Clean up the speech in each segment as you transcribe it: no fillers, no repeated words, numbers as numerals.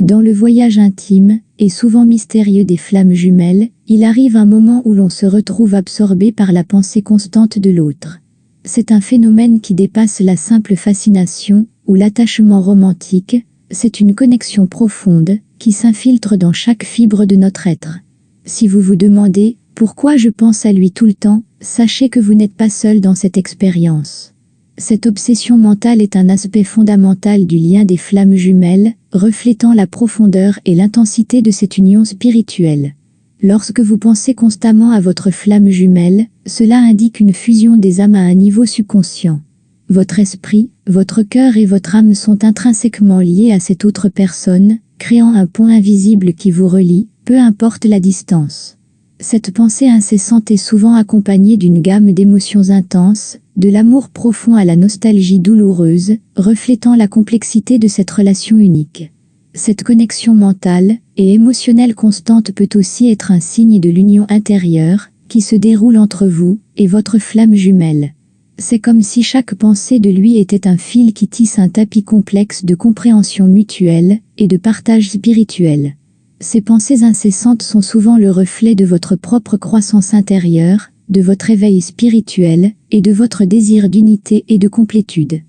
Dans le voyage intime, et souvent mystérieux des flammes jumelles, il arrive un moment où l'on se retrouve absorbé par la pensée constante de l'autre. C'est un phénomène qui dépasse la simple fascination ou l'attachement romantique, c'est une connexion profonde qui s'infiltre dans chaque fibre de notre être. Si vous vous demandez « Pourquoi je pense à lui tout le temps ?», sachez que vous n'êtes pas seul dans cette expérience. Cette obsession mentale est un aspect fondamental du lien des flammes jumelles, reflétant la profondeur et l'intensité de cette union spirituelle. Lorsque vous pensez constamment à votre flamme jumelle, cela indique une fusion des âmes à un niveau subconscient. Votre esprit, votre cœur et votre âme sont intrinsèquement liés à cette autre personne, créant un pont invisible qui vous relie, peu importe la distance. Cette pensée incessante est souvent accompagnée d'une gamme d'émotions intenses, de l'amour profond à la nostalgie douloureuse, reflétant la complexité de cette relation unique. Cette connexion mentale et émotionnelle constante peut aussi être un signe de l'union intérieure qui se déroule entre vous et votre flamme jumelle. C'est comme si chaque pensée de lui était un fil qui tisse un tapis complexe de compréhension mutuelle et de partage spirituel. Ces pensées incessantes sont souvent le reflet de votre propre croissance intérieure, de votre éveil spirituel et de votre désir d'unité et de complétude.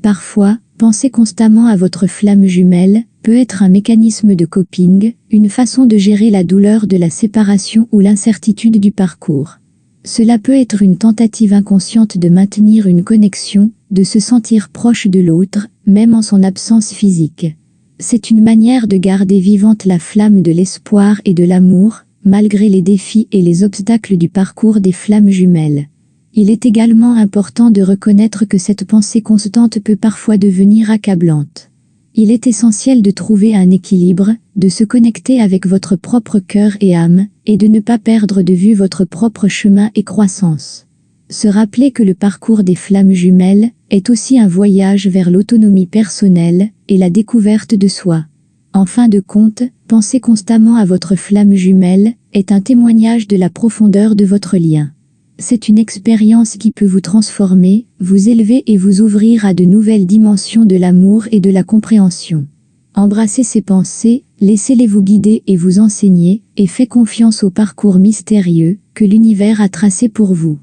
Parfois, penser constamment à votre flamme jumelle peut être un mécanisme de coping, une façon de gérer la douleur de la séparation ou l'incertitude du parcours. Cela peut être une tentative inconsciente de maintenir une connexion, de se sentir proche de l'autre, même en son absence physique. C'est une manière de garder vivante la flamme de l'espoir et de l'amour, malgré les défis et les obstacles du parcours des flammes jumelles. Il est également important de reconnaître que cette pensée constante peut parfois devenir accablante. Il est essentiel de trouver un équilibre, de se connecter avec votre propre cœur et âme, et de ne pas perdre de vue votre propre chemin et croissance. Se rappeler que le parcours des flammes jumelles est aussi un voyage vers l'autonomie personnelle et la découverte de soi. En fin de compte, penser constamment à votre flamme jumelle est un témoignage de la profondeur de votre lien. C'est une expérience qui peut vous transformer, vous élever et vous ouvrir à de nouvelles dimensions de l'amour et de la compréhension. Embrassez ces pensées, laissez-les vous guider et vous enseigner, et faites confiance au parcours mystérieux que l'univers a tracé pour vous.